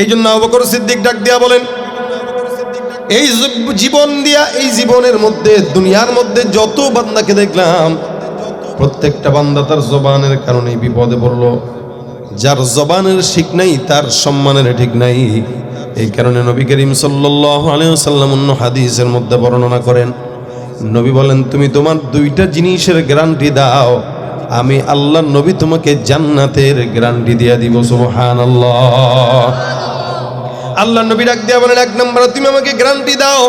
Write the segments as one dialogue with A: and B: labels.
A: এই জন্য আবু বকর সিদ্দিক ডাক দিয়া বলেন, এই জীবন দিয়া এই জীবনের মধ্যে দুনিয়ার মধ্যে যত বান্দাকে দেখলাম প্রত্যেকটা বান্দা তার জবানের কারণে বিপদে পড়লো। যার জবানের ঠিক নাই তার সম্মানের ঠিক নাই। এই কারণে নবী করিম সাল্লাল্লাহু আলাইহি ওয়াসাল্লাম অন্য হাদিসের মধ্যে বর্ণনা করেন, নবী বলেন, তুমি তোমার দুইটা জিনিসের গ্যারান্টি দাও, আমি আল্লাহর নবী তোমাকে জান্নাতের গ্যারান্টি দিয়ে দিব। সুবহানাল্লাহ। আল্লাহর নবী ডাক দিয়া বলেন, এক নম্বরে তুমি আমাকে গ্যারান্টি দাও,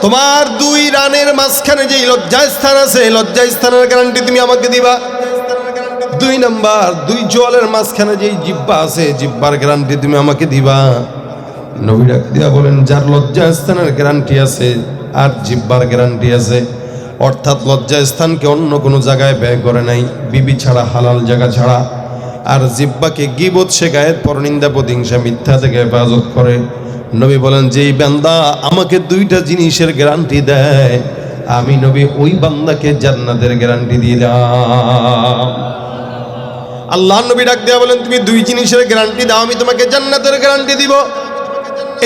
A: তোমার দুই রানের মাঝখানে যেই লজ্জাস্থান আছে লজ্জাস্থানের গ্যারান্টি তুমি আমাকে দিবা। দুই নাম্বার, দুই জলের মাঝখানে যেই জিহ্বা আছে জিহ্বার গ্যারান্টি তুমি আমাকে দিবা। নবী ডাক দিয়া বলেন, যার লজ্জাস্থানের গ্যারান্টি আছে আর জিহ্বার গ্যারান্টি আছে, অর্থাৎ লজ্জাস্থানকে অন্য কোনো জায়গায় ব্যয় করে নাই, বিবি ছাড়া হালাল জায়গা ছাড়া, আর জিহ্বাকে গীবত শিকায়েত পরনিন্দা প্রতিহিংসা মিথ্যা থেকে হেফাজত করে। নবী বলেন, যেই বান্দা আমাকে দুইটা জিনিসের গ্যারান্টি দেয় আমি নবী ওই বান্দাকে জান্নাতের গ্যারান্টি দিলাম। আল্লাহ নবী ডাক দিয়া বলেন, তুমি দুই জিনিসের গ্যারান্টি দাও, আমি তোমাকে জান্নাতের গ্যারান্টি দিব।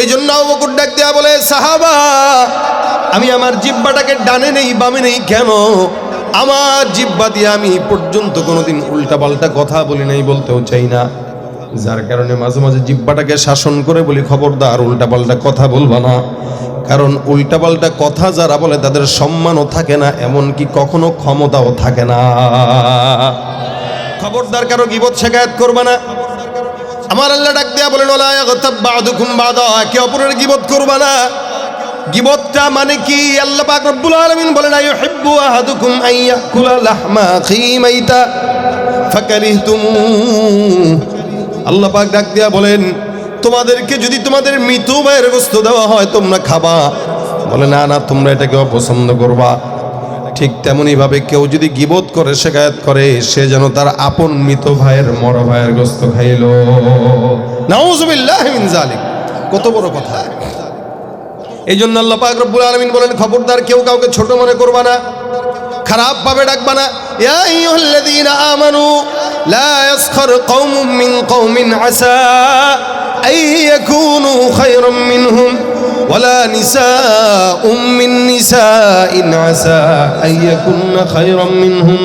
A: এই জন্য আবু বকর ডাক দিয়া বলে, সাহাবা, আমি আমার জিহ্বাটাকে ডানে নেই বামে নেই কেন? আমার জিহ্বা দিয়ে আমি পর্যন্ত কোনোদিন উল্টাপাল্টা কথা বলি নাই, বলতেও চাই না। যার কারণে মাঝে মাঝে জিহ্বাটাকে শাসন করে বলি, খবরদার উল্টাপাল্টা কথা বলবা না। কারণ উল্টাপাল্টা কথা যারা বলে তাদের সম্মানও থাকে না, এমনকি কখনো ক্ষমতাও থাকে না। খবরদার কারো গীবত শিকায়েত করবা না। আমার আল্লাহ ডাক দিয়া বলেন, ওয়ালা ইয়াগতাব বা'দুকুম বা'দা, একে অপরের গীবত করবা না। গীবতটা মানে কি? আল্লাহ পাক রব্বুল আলামিন বলেন, আইয়ুহিব্বু আহাদুকুম আইয়াকুলা লাহমা আখিহি মাইতা ফাকারিহতুমু। আল্লাহ পাক ডাক দিয়া বলেন, তোমাদেরকে যদি তোমাদের মৃত ভাইয়ের গোশত দেওয়া হয় তোমরা খাবা? বলে, না না, তোমরা এটাকে অপছন্দ করবা। ঠিক তেমনি ভাবে কেউ যদি গীবত করে শিকায়েত করে, সে যেন তার আপন মৃত ভাইয়ের মরা ভাইয়ের গোশত খাইলো। নাউযুবিল্লাহি মিন যালিক। কত বড় কথা! এই জন্য আল্লাহ পাক রব্বুল আলামিন বলেন, খবরদার কেউ কাউকে ছোট মনে করবা না, খারাপ ভাবে ডাকবা না। ইয়া আইয়ুহাল্লাযীনা আমানু লা ইয়াসখার কওমুম মিন কওমিন আসা আইয়াকুনু খায়রাম মিনহুম ওয়ালা নিসাউম মিন নিসাইন আসা আইয়াকুননা খায়রাম মিনহুম।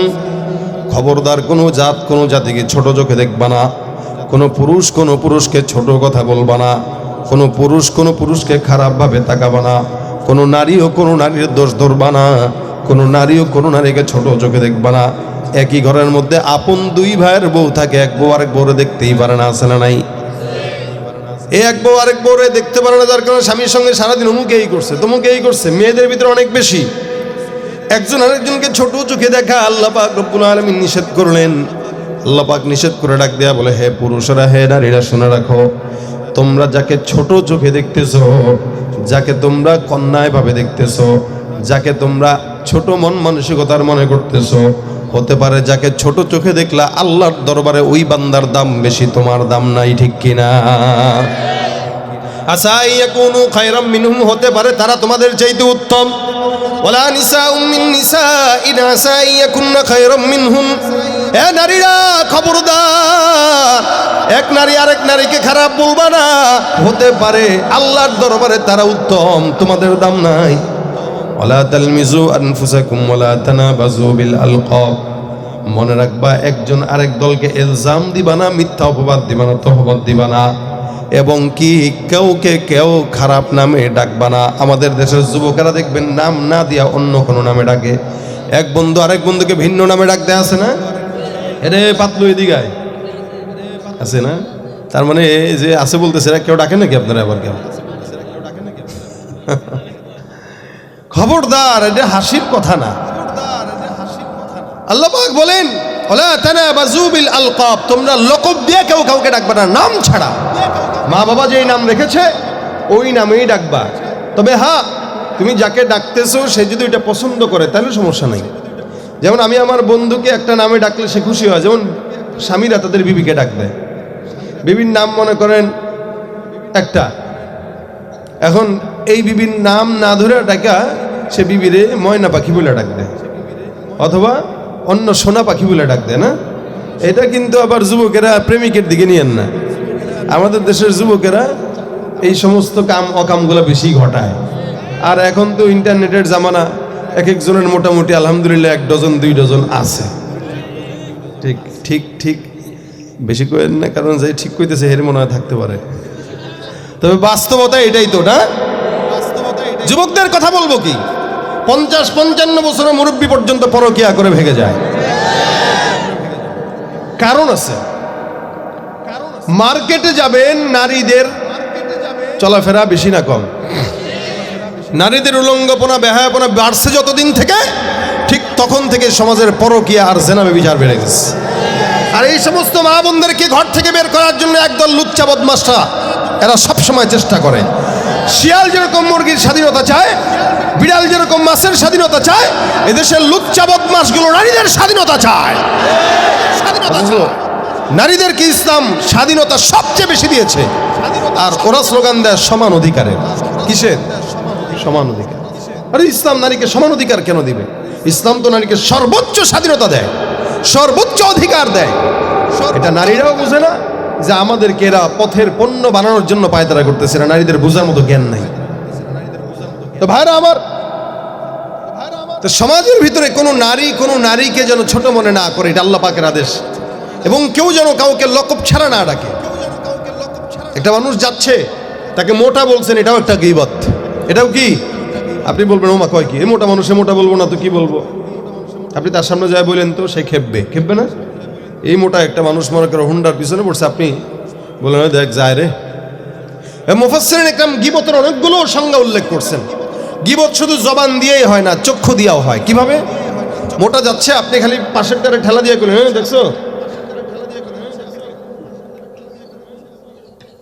A: খবরদার কোনো জাত কোনো জাতিকে ছোট চোখে দেখবা না, কোনো পুরুষ কোনো পুরুষকে ছোট কথা বলবা না, কোনো পুরুষ কোনো পুরুষকে খারাপভাবে তাকাবা না, কোনো নারীও কোনো নারীর দোষ ধরবা না, কোনো নারীও কোনো নারীকে ছোট চোখে দেখবা না। একই ঘরের মধ্যে আপন দুই ভাইয়ের বউ থাকে, এক বউ আরেক বউরে দেখতেই পারে না, আছে না নাই? এই এক বউ আরেক বউরে দেখতে পারে না, যার কারণে স্বামীর সঙ্গে সারাদিন অমুকে এই করছে তমুকে এই করছে। মেয়েদের ভিতরে অনেক বেশি একজন আরেকজনকে ছোট চোখে দেখা আল্লাহ পাক রব্বুল আলামিন নিষেধ করলেন। আল্লাহ পাক নিষেধ করে ডাক দেয়া বলে, হে পুরুষরা, হে নারীরা, শুনে রাখো, তোমরা যাকে ছোট চোখে দেখতেছো, যাকে তোমরা কন্যায়ভাবে দেখতেছো, যাকে তোমরা ছোট মন মানসিকতার মনে করতেছো, হতে পারে যাকে ছোট চোখে দেখলা আল্লাহর দরবারে ওই বান্দার দাম বেশি, তোমার দাম নাই, ঠিক কিনা? আসা ইয়াকুনু খায়রাম মিনহুম, হতে পারে তারা তোমাদের চাইতে উত্তম। ওয়ালা নিসাউম মিন নিসাইন আসা ইয়াকুননা খায়রাম মিনহুম। এ নারীরা, খবরদার, এক নারী আরেক নারীকে খারাপ বলবা না, হতে পারে আল্লাহর দরবারে তারা উত্তম, তোমাদের দাম নাই। ওয়ালা তালমিজু আনফুসাকুম ওয়ালা তানাবাজু বিল আলকাব। মনে রাখবা, একজন আরেক দলকে ইলজাম দিবা না, মিথ্যা অপবাদ দিবা না, তহমত দিবা না, এবং কি কেউকে কেউ খারাপ নামে ডাকবা না। আমাদের দেশের যুবকেরা দেখবেন নাম না দিয়া অন্য কোনো নামে ডাকে। এক বন্ধু আরেক বন্ধুকে ভিন্ন নামে ডাকতে আসে না, এরে পাতলু এদিকায় আছে না? তার মানে যে আছে বলতেছে, কেউ ডাকে নাকি আপনারা? আবার কেউ খবরদার, এটা হাসির কথা না। আল্লাহ পাক বলেন, ওয়ালা তানাবাজু বিল আলকাব, তোমরা লকব দিয়ে কেউ কাউকে ডাকবা না, নাম ছাড়া। মা বাবা যেই নাম রেখেছে ওই নামেই ডাকবা। তবে হ্যাঁ, তুমি যাকে ডাকতেছো সে যদি এটা পছন্দ করে তাহলে সমস্যা নাই। যেমন আমি আমার বন্ধুকে একটা নামে ডাকলে সে খুশি হয়। যেমন স্বামীরা তাদের বিবিকে ডাক দেয়, বিবির নাম মনে করেন একটা, এখন এই বিবির নাম না ধরে ডাকা সে বিবিরে ময়না পাখি বলে ডাক দেয়, অথবা অন্য সোনা পাখি বলে ডাক দেয় না। এটা কিন্তু আবার যুবকেরা প্রেমিকের দিকে নিয়েন না। আমাদের দেশের যুবকেরা এই সমস্ত কাম অকামগুলো বেশি ঘটায়। আর এখন তো ইন্টারনেটের জামানা, এক একজনের মোটামুটি আলহামদুলিল্লাহ 1 ডজন 2 ডজন আছে। ঠিক ঠিক ঠিক বেশি করেন না, কারণ যে ঠিক কইতেছে এর মনে হয় থাকতে পারে, তবে বাস্তবতা এটাই তো না। যুবকদের কথা বলবো কি, 50-55 বছরের মুরব্বী পর্যন্ত পরকিয়া করে ভেঙে যায়। কারণ আছে। মার্কেটে যাবেন, নারীদের চলাফেরা বেশি না কম, নারীদের উলঙ্গপনা বেহায়াপনা বাড়ছে যতদিন থেকে, ঠিক তখন থেকে সমাজের পরকিয়া আর জেনা ব্যভিচার বেড়ে গেছে। আর এই সমস্ত মা বোনদেরকে ঘর থেকে বের করার জন্য একদল লুচ্চা বদমাশরা এরা সবসময় চেষ্টা করে। শিয়াল যেরকম মুরগির স্বাধীনতা চায়, বিড়াল যেরকম মাছের স্বাধীনতা চায়, এদেশের লুচ্চা বদমাশগুলো নারীদের স্বাধীনতা চায়। নারীদেরকে ইসলাম স্বাধীনতা সবচেয়ে বেশি দিয়েছে, আর ওরা স্লোগান দেয় সমান অধিকারের। কিসের সমান অধিকার? আরে ইসলাম নারীকে সমান অধিকার কেন দিবে? ইসলাম তো নারীকে সর্বোচ্চ স্বাধীনতা দেয়, সর্বোচ্চ অধিকার দেয়। এটা নারীরাও বুঝে না যে আমাদেরকে এরা পথের পণ্য বানানোর জন্য পায়তারা করতেছে, না নারীদের বোঝার মতো জ্ঞান নাই। তো ভাইরা আমার, তো সমাজের ভিতরে কোনো নারীকে যেন ছোট মনে না করে, এটা আল্লাহ পাকের আদেশ। এবং কেউ যেন কাউকে লকব ছাড়া না ডাকে। একটা মানুষ যাচ্ছে, তাকে মোটা বলছেন, এটাও একটা গীবত। এটাও কি? আপনি বলবেন ওমা কয় কি, এ মোটা মানুষে মোটা বলবো না তো কি বলবো? আপনি তার সামনে যায় বলেন তো সে খেপবে না? এই মোটা একটা মানুষ মনে করে হুন্ডার পিছনে পড়ছে, আপনি বলেন দেখ যায় রে। মুফাসসিরিন ইকরাম গীবতের অনেকগুলো সংজ্ঞা উল্লেখ করছেন। গীবত শুধু জবান দিয়েই হয় না, চক্ষু দিয়েও হয়। কিভাবে? মোটা যাচ্ছে, আপনি খালি পাশের টারে ঠেলা দিয়ে বলেন দেখছো,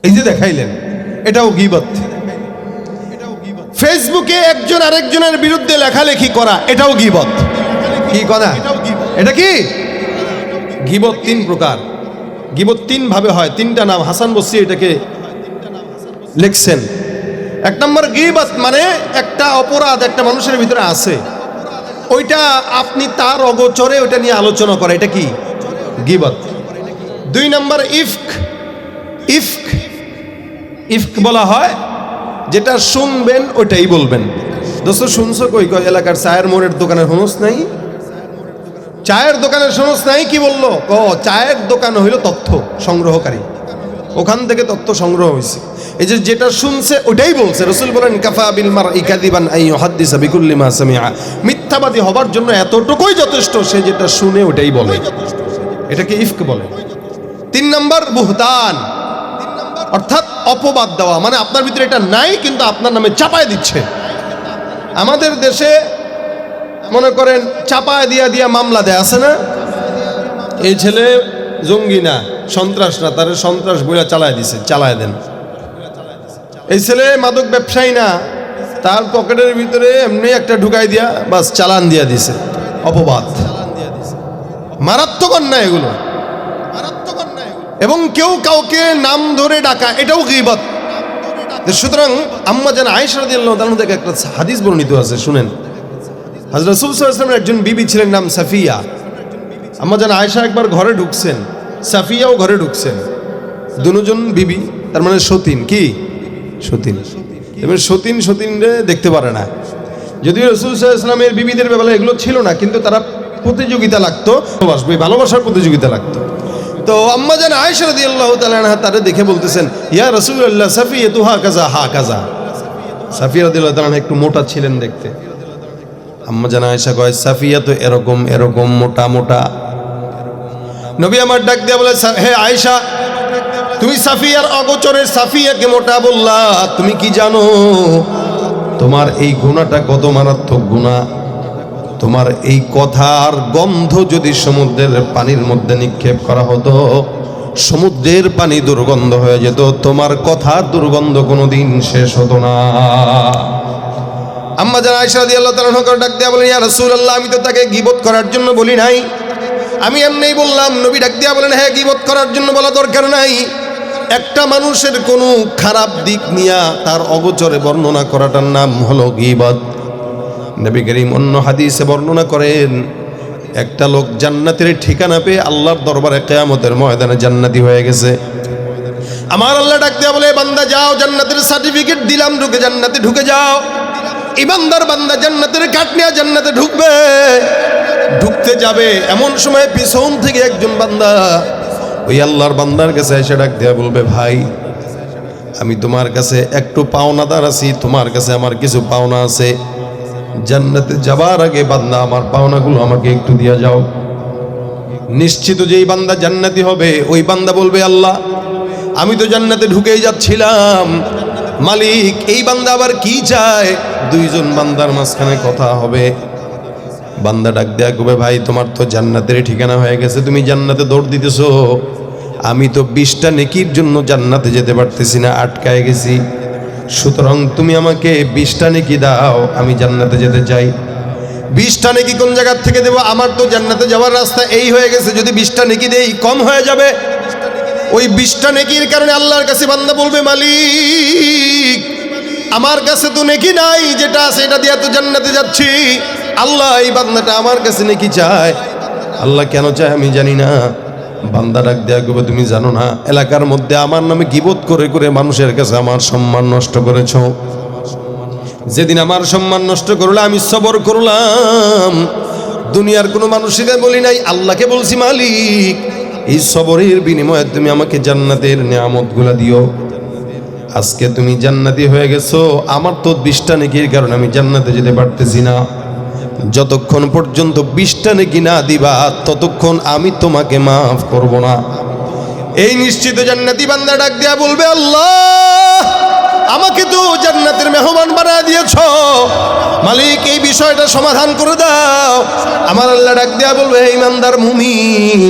A: এই যে দেখাইলেন, এটাও গীবত। ফেসবুকে একজন আরেকজনের বিরুদ্ধে লেখালেখি করা, এটাও গীবত। কি কথা? এটা কি গীবত? 3 প্রকার। গীবত 3 ভাবে হয়, 3টা নাম হাসান বসরি এটাকে লিখছেন। 1 নম্বর গীবত মানে একটা অপরাধ একটা মানুষের ভিতরে আছে, ওইটা আপনি তার অগোচরে ওইটা নিয়ে আলোচনা করা, এটা কি গীবত। 2 নম্বর ইফক বলা হয় যেটা শুনবেন ওইটাই বলবেন। দোস্ত শুনছো কই? এলাকার চায়ের মোড়ের দোকানের হনুস নাই, চায়ের দোকানের শুনুস নাই। কি বললো? চায়ের দোকান হইল তথ্য সংগ্রহকারী, ওখান থেকে তথ্য সংগ্রহ হয়েছে। এই যে যেটা শুনছে ওটাই বলছে। রাসূল বলেন কাফা বিল মারই কাযিবান আন ইউহাদ্দিসা বিকুল্লি মা সামিআ, মিথ্যাবাদী হবার জন্য এতটুকুই যথেষ্ট, সে যেটা শুনে ওটাই বলে, এটাকে ইফক বলে। 3 নম্বর বুহতান, অর্থাৎ অপবাদ দেওয়া, মানে আপনার ভিতরে এটা নাই কিন্তু আপনার নামে চাপায় দিচ্ছে। আমাদের দেশে মনে করেন চাপায় দিয়া মামলা দেয়, আছে না? এই ছেলে জঙ্গি না, সন্ত্রাস না, তার সন্ত্রাস বইয়া চালায় দেন। এই ছেলে মাদক ব্যবসায়ী না, তার পকেটের ভিতরে এমনি একটা ঢুকাই দিয়া বাস চালান দিয়া দিছে। অপবাদ, মারাত্মক অন্যায় এগুলো। এবং কেউ কাউকে নাম ধরে ডাকা, এটাও গীবত। সুতরাং আম্মা জান আয়েশা রাদিয়াল্লাহু তাআলা থেকে একটা হাদিস বর্ণিত আছে, শুনেন। হযরত রাসূল সাল্লাল্লাহু আলাইহি ওয়াসাল্লামের একজন বিবি ছিলেন, নাম সাফিয়া। আম্মা জান আয়েশা একবার ঘরে ঢুকছেন, সাফিয়াও ঘরে ঢুকছেন, দুজন বিবি, তার মানে সতীন। কি সতীন? এবার সতীন দেখতে পারে না। যদিও রাসূল সাল্লাল্লাহু আলাইহি ওয়াসাল্লামের বিবিদের ব্যাপারে এগুলো ছিল না, কিন্তু তারা প্রতিযোগিতা লাগতো, ভালোবাসার প্রতিযোগিতা লাগতো। তো আম্মা জান আয়েশা রাদিয়াল্লাহু তাআলা আনহা তারে দেখে বলতেছেন, ইয়া রাসূলুল্লাহ সাফিয়াতু হাকাযা হাকাযা। সাফিয়া রাদিয়াল্লাহু তাআলা একটু মোটা ছিলেন দেখতে। আম্মা জান আয়েশা কয়, সাফিয়া তো এরকম মোটা। নবী আমার ডাক দিয়া বলে, হে আয়েশা, তুমি সাফিয়ার অগোচরের সাফিয়াকে মোটা বললা, তুমি কি জানো তোমার এই গুনাহটা কত মারাত্মক গুনাহ? তোমার এই কথার গন্ধ যদি সমুদ্রের পানির মধ্যে নিক্ষেপ করা হতো, সমুদ্রের পানি দুর্গন্ধ হয়ে যেত, তোমার কথার দুর্গন্ধ কোনোদিন শেষ হতো না। আম্মা জান আয়েশা রাদিয়াল্লাহু তাআলা আনহা ডাক দিয়া বলেন, ইয়া রাসূলুল্লাহ, আমি তো তাকে গীবত করার জন্য বলি নাই, আমি এমনিই বললাম। নবী ডাক দিয়া বলেন, হ্যাঁ, গীবত করার জন্য বলা দরকার নাই। একটা মানুষের কোনো খারাপ দিক নিয়ে তার অগোচরে বর্ণনা করাটার নাম হলো গীবত। নবী করিম অন্য হাদিসে বর্ণনা করেন, একটা লোক জান্নাতের ঠিকানা পেয়ে আল্লাহর দরবারে কিয়ামতের ময়দানে জান্নাতি হয়ে গেছে। আমার আল্লাহ ডাক দিয়া বলে, বান্দা যাও, জান্নাতের সার্টিফিকেট দিলাম, ঢুকে জান্নাতে ঢুকে যাও। ইমানদার বান্দা জান্নাতের কাঠ নিয়ে জান্নাতে ঢুকবে। ঢুকতে যাবে এমন সময় পিছন থেকে একজন বান্দা ওই আল্লাহর বান্দার কাছে এসে ডাক দিয়া বলবে, ভাই আমি তোমার কাছে একটু পাওনাদার আছি, তোমার কাছে আমার কিছু পাওনা আছে। জান্নাতে যাবার আগে বান্দা আমার পাওনাগুলো আমাকে একটু দিয়া যাও। নিশ্চিত যেই বান্দা জান্নাতি হবে ওই বান্দা বলবে, আল্লাহ আমি তো জান্নাতে ঢুকেই যাচ্ছিলাম, মালিক এই বান্দা আবার কি চায়? দুইজন বান্দার মাঝখানে কথা হবে। বান্দা ডাক দেয়া কবে, ভাই তোমার তো জান্নাতের ঠিকানা হয়ে গেছে, তুমি জান্নাতে দৌড় দিতেছো, আমি তো 20টা নেকির জন্য জান্নাতে যেতে পারতেছি না, আটকায় গেছি। সুতরাং তুমি আমাকে 20টা নেকি দাও, আমি জান্নাতে যেতে চাই। 20টা নেকি কোন জায়গার থেকে দেবো? আমার তো জান্নাতে যাওয়ার রাস্তা এই হয়ে গেছে, যদি 20টা নেকি দেই কম হয়ে যাবে। ওই 20টা নেকির কারণে আল্লাহর কাছে বান্দা বলবে, মালিক আমার কাছে তো নেকি নাই, যেটা আছে এটা দিয়ে তো জান্নাতে যাচ্ছি। আল্লাহ এই বান্দাটা আমার কাছে নেকি চায়। আল্লাহ কেন চায় আমি জানি না। বান্দা ডাক দেয়া কবে, তুমি জানো না এলাকার মধ্যে আমার নামে গীবত করে করে মানুষের কাছে আমার সম্মান নষ্ট করেছ। যেদিন আমার সম্মান নষ্ট করলে আমি সবর করলাম, দুনিয়ার কোনো মানুষকে বলি নাই, আল্লাহকে বলছি, মালিক এই সবরের বিনিময়ে তুমি আমাকে জান্নাতের নিয়ামতগুলা দিও। আজকে তুমি জান্নাতি হয়ে গেছো, আমার তো 20টা নেকির কারণে আমি জান্নাতে যেতে পারতেছি না। যতক্ষণ পর্যন্ত 20টা নেকি না দিবা ততক্ষণ আমি তোমাকে মাফ করব না। এই নিশ্চিত জান্নাতি বান্দা ডাক দেয়া বলবে, আল্লাহ আমাকে তো জান্নাতের মেহমান বানায় দিয়েছো, মালিক এই বিষয়টা সমাধান করে দাও। আমার আল্লাহ ডাক দেয়া বলবে, হে ইমানদার মুমিন,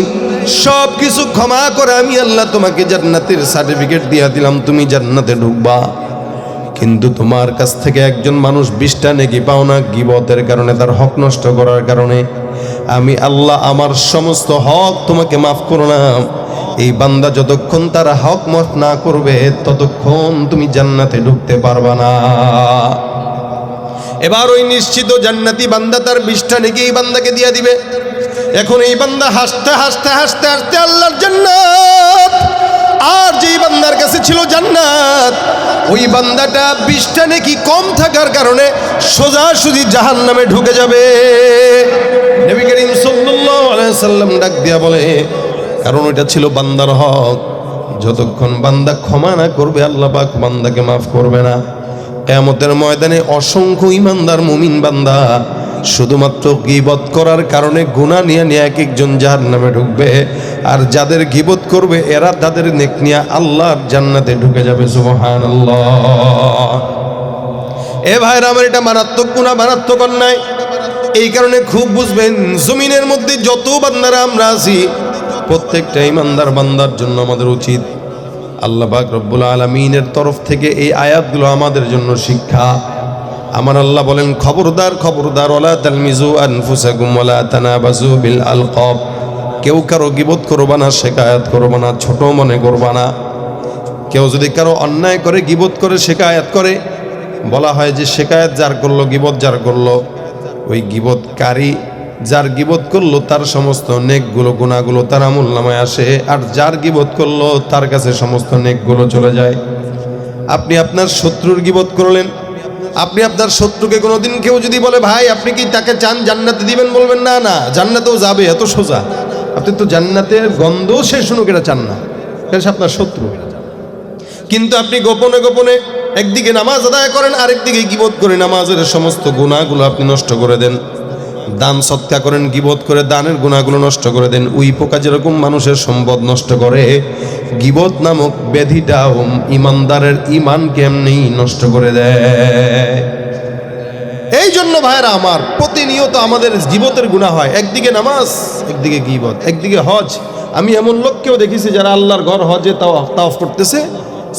A: সব কিছু ক্ষমা করে আমি আল্লাহ তোমাকে জান্নাতের সার্টিফিকেট দিয়া দিলাম, তুমি জান্নাতে ঢুকবা। কিন্তু তোমার কাছ থেকে একজন মানুষ 20টা নেকি পাও না, গীবতের কারণে, তার হক নষ্ট করার কারণে আমি আল্লাহ আমার সমস্ত হক তোমাকে মাফ করলাম। এই বান্দা যতক্ষণ তার হক মাফ না করবে ততক্ষণ তুমি জান্নাতে ঢুকতে পারবা না। এবার ওই নিশ্চিত জান্নাতি বান্দা তার 20টা নেকি এই বান্দাকে দিয়ে দিবে। এখন এই বান্দা হাসতে হাসতে হাসতে হাসতে আল্লাহর জান্নাত, আর যেই বান্দার কাছে ছিল জান্নাত, ওই বান্দাটা 20টা নেকি কম থাকার কারণে সোজাসুজি জাহান্নামে ঢুকে যাবে। নবী করিম সাল্লাল্লাহু আলাইহি সাল্লাম ডাক দিয়া বলে, কারণ ওইটা ছিল বান্দার হক। যতক্ষণ বান্দা ক্ষমা না করবে আল্লাহ পাক বান্দাকে মাফ করবে না। কিয়ামতের ময়দানে অসংখ্য ইমানদার মুমিন বান্দা শুধুমাত্র গীবত করার কারণে গুনাহ নিয়ে নিয়ে এক একজন জাহান্নামে ঢুকবে, আর যাদের গীবত করবে এরা তাদের নেক নিয়ে আল্লাহর জান্নাতে ঢুকে যাবে। সুবহানাল্লাহ। এ ভাইরা আমার, এটা মারাত্মক গুনাহ, মারাত্মক অন্যায়। এই কারণে খুব বুঝবেন, জমিনের মধ্যে যত বান্দারা আমরা আছি প্রত্যেকটা ইমানদার বান্দার জন্য আমাদের উচিত, আল্লাহ পাক রব্বুল আলামিনের তরফ থেকে এই আয়াতগুলো আমাদের জন্য শিক্ষা। আমার আল্লাহ বলেন, খবরদার খবরদার, ওয়ালা তালমিজু আনফুসাকুম ওয়ালা তানাবাজু বিল আলকাব, কেউ কারো গীবত করবা না, শিকায়াত করবা না, ছোট মনে করবা না। কেউ যদি কারো অন্যায় করে গীবত করে শিকায়াত করে, বলা হয় যে শিকায়াত যার করলো, গীবত যার করলো, ওই গীবতকারী যার গীবত করলো তার সমস্ত নেকগুলো, গুনাহগুলো তার আমলনামায় আসে, আর যার গীবত করলো তার কাছে সমস্ত নেকগুলো চলে যায়। আপনি আপনার শত্রুর গীবত করলেন, আপনি আপনার শত্রুকে কোনোদিন কেউ যদি বলে, ভাই আপনি কি তাকে চান জান্নাতে দিবেন, বলবেন না না জান্নাতেও যাবে, এত সোজা। আপনি তো জান্নাতের গন্ধ সে শুনুক এটা চান না, এটা আপনার শত্রু। কিন্তু আপনি গোপনে গোপনে একদিকে নামাজ আদায় করেন, আরেকদিকে গীবত করে নামাজের সমস্ত গুনাহগুলো আপনি নষ্ট করে দেন। দান সৎকা করেন, গীবত করে দানের গুনাহগুলো নষ্ট করে দেন। উই পোকা যেরকম মানুষের সম্পদ নষ্ট করে, গীবত নামক ব্যাধিটাও ইমানদারের ইমানকে এমনি নষ্ট করে দেয়। এই জন্য ভাইরা আমার, প্রতিনিয়ত আমাদের গীবতের গুনাহ হয়। একদিকে নামাজ, একদিকে গীবত, একদিকে হজ। আমি এমন লোককেও দেখেছি যারা আল্লাহর ঘর হজে তাওয়াফ করতেছে,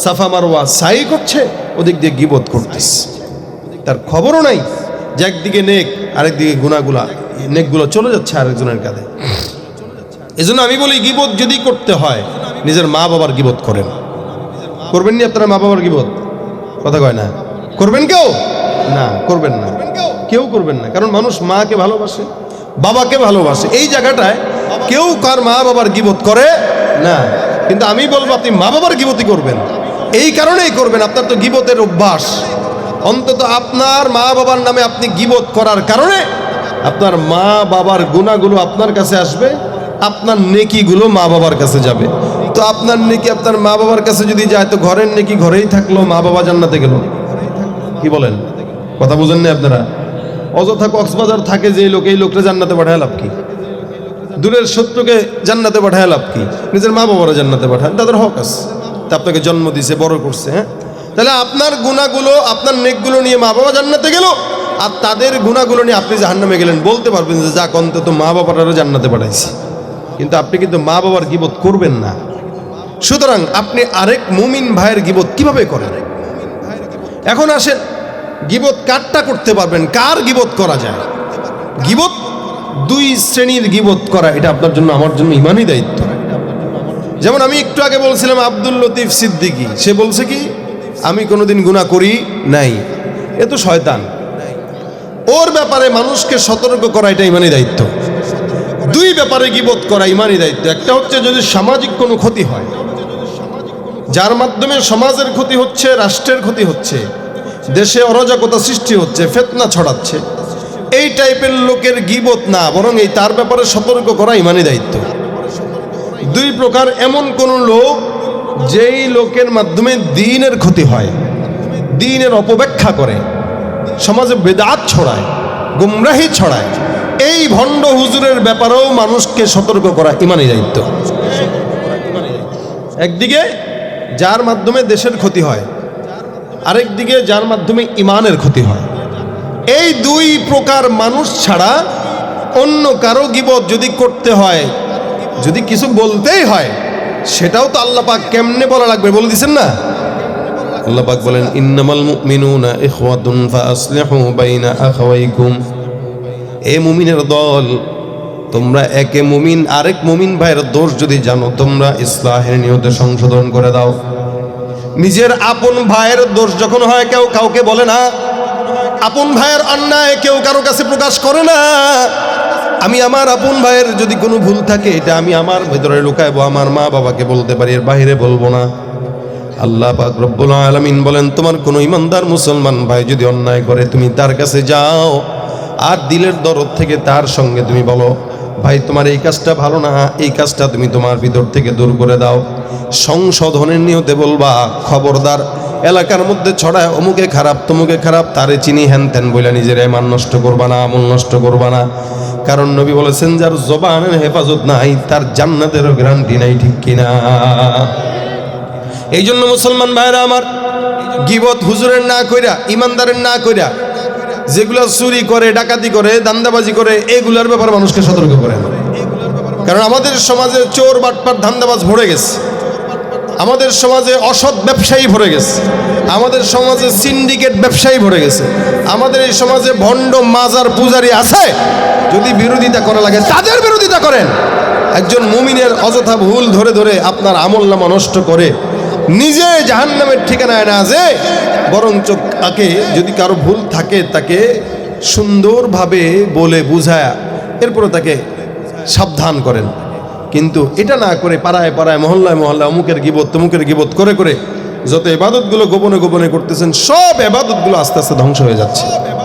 A: সাফা মারওয়া সাই করছে, ওদিক দিয়ে গীবত করতেছে, তার খবরও নাই যে একদিকে নেক আরেকদিকে গুনাহগুলা, নেকগুলো চলে যাচ্ছে আরেকজনের কাঁধে। এজন্য আমি বলি, গীবত যদি করতে হয় নিজের মা বাবার গীবত করেন। করবেন নি আপনারা মা বাবার গীবত? কথা কয় না, করবেন কেউ? না, করবেন না, কেউ করবেন না। কারণ মানুষ মাকে ভালোবাসে, বাবাকে ভালোবাসে। এই জায়গাটায় কেউ কার মা বাবার গীবত করে না। কিন্তু আমি বলবো আপনি মা বাবার গীবতই করবেন। এই কারণেই করবেন, আপনার তো গীবতের অভ্যাস। অন্তত আপনার মা বাবার নামে আপনি গীবত করার কারণে আপনার মা বাবার গুনাহগুলো আপনার কাছে আসবে, আপনার নেকিগুলো মা বাবার কাছে যাবে। তো আপনার নেকি আপনার মা বাবার কাছে যদি যায়, তো ঘরের নেকি ঘরেই থাকলো, মা বাবা জান্নাতে গেল। কি বলেন? কথা বুঝেন না আপনারা? অযথা কক্সবাজার থাকে যে লোক, এই লোকটা জান্নাতে পাঠায় লাভ কি? দূরের শত্রুকে জান্নাতে পাঠায় লাভ কি? নিজের মা বাবারা জান্নাতে পাঠান, তাদের হক আছে, তা আপনাকে জন্ম দিয়েছে, বড় করছে। হ্যাঁ, তাহলে আপনার গুনাহগুলো, আপনার নেকগুলো নিয়ে মা বাবা জান্নাতে গেল, আর তাদের গুনাহগুলো নিয়ে আপনি জাহান্নামে গেলেন। বলতে পারবেন যে যাক, অন্তত মা বাবাটারও জান্নাতে পাঠাইছি। কিন্তু আপনি কিন্তু মা বাবার গীবত করবেন না। সুতরাং আপনি আরেক মুমিন ভাইয়ের গীবত কিভাবে করেন? এখন আসেন, গীবত কারটা করতে পারবেন, কার গীবত করা যায়? গীবত দুই শ্রেণীর গীবত করা, এটা আপনার জন্য আমার জন্য ইমানি দায়িত্ব। যেমন আমি একটু আগে বলছিলাম আব্দুল লতিফ সিদ্দিকী, সে বলছে কি আমি কোনোদিন গুনাহ করি নাই, এ তো শয়তান। ওর ব্যাপারে মানুষকে সতর্ক করা এটা ইমানি দায়িত্ব। দুই ব্যাপারে গীবত করা ইমানি দায়িত্ব। একটা হচ্ছে যদি সামাজিক কোনো ক্ষতি হয়, যার মাধ্যমে সমাজের ক্ষতি হচ্ছে, রাষ্ট্রের ক্ষতি হচ্ছে, দেশে অরাজকতা সৃষ্টি হচ্ছে, ফিতনা ছড়াচ্ছে, এই টাইপের লোকের গীবত না, বরং এই তার ব্যাপারে সতর্ক করা ইমানি দায়িত্ব। দুই প্রকার, এমন কোন লোক যেই লোকের মাধ্যমে দ্বীনের ক্ষতি হয়, দ্বীনের অপব্যাখ্যা করে, সমাজে বেদাত ছড়ায়, গুমরাহি ছড়ায়, এই ভণ্ড হুজুরের ব্যাপারেও মানুষকে সতর্ক করা ইমানি দায়িত্ব। একদিকে যার মাধ্যমে দেশের ক্ষতি হয়, আরেকদিকে যার মাধ্যমে ইমানের ক্ষতি হয়। এই দুই প্রকার মানুষ ছাড়া অন্য কারো গীবত যদি করতে হয়, যদি কিছু বলতেই হয়, সেটাও তো আল্লাহ পাক কেমনে বলা লাগবে বলে দিচ্ছেন না? আল্লাহ পাক বলেন ইন্নামাল মুমিনুনা ইখওয়াতুন ফাআসলিহু বাইনা আখাওয়াইকুম। এ মুমিনের দল, তোমরা একে মুমিন আরেক মুমিন ভাইয়ের দোষ যদি জানো, তোমরা ইসলাহের নিয়তে সংশোধন করে দাও। নিজের আপন ভাইয়ের দোষ যখন হয়, কেউ কাউকে বলে না। আপন ভাইয়ের অন্যায় কেউ কারো কাছে প্রকাশ করে না। আমি আমার আপন ভাইয়ের যদি কোনো ভুল থাকে, এটা আমি আমার ভেতরে লুকাইবো, আমার মা বাবাকে বলতে পারি, এর বাইরে বলবো না। আল্লাহ পাক রব্বুল আলামিন বলেন, তোমার কোনো ইমানদার মুসলমান ভাই যদি অন্যায় করে, তুমি তার কাছে যাও, আর দিলের দরদ থেকে তার সঙ্গে তুমি বলো, ভাই তোমার এই কাজটা ভালো না, এই কাজটা তুমি তোমার ভিতর থেকে দূর করে দাও। সংশোধনের নিয়তে বলবা, খবরদার এলাকার মধ্যে ছড়ায় অমুকে খারাপ, তমুকে খারাপ, তারে চিনি হ্যান ত্যান বইলা নিজের ইমান নষ্ট করবা না, আমল নষ্ট করবা না। কারণ নবী বলেছেন, যার জবানের হেফাজত নাই, তার জান্নাতেরও গ্যারান্টি নাই, ঠিক কিনা? এই জন্য মুসলমান ভাইরা আমার, গীবত হুজুরের না কইরা, ইমানদারের না কইরা, যেগুলো চুরি করে, ডাকাতি করে, দান্দাবাজি করে, এগুলোর ব্যাপারে মানুষকে সতর্ক করে। কারণ আমাদের সমাজে চোর বাটপার ধান্দাবাজ ভরে গেছে, আমাদের সমাজে অসৎ ব্যবসায়ী ভরে গেছে, আমাদের সমাজে সিন্ডিকেট ব্যবসায়ী ভরে গেছে, আমাদের এই সমাজে ভণ্ড মাজার পূজারি আছে। যদি বিরোধিতা করা লাগে, তাদের বিরোধিতা করেন। একজন মুমিনের অযথা ভুল ধরে ধরে আপনার আমলনামা নষ্ট করে নিজে জাহান্নামের ঠিকানায় না যে, বরঞ্চ তাকে যদি কারো ভুল থাকে তাকে সুন্দরভাবে বলে বুঝায়া এরপরে তাকে সাবধান করেন। কিন্তু এটা না করে পাড়ায় পাড়ায়, মহল্লায় মহল্লায় অমুকের গীবত তমুকের গীবত করে করে যত ইবাদতগুলো গোপনে গোপনে করতেছেন, সব ইবাদতগুলো আস্তে আস্তে ধ্বংস হয়ে যাচ্ছে।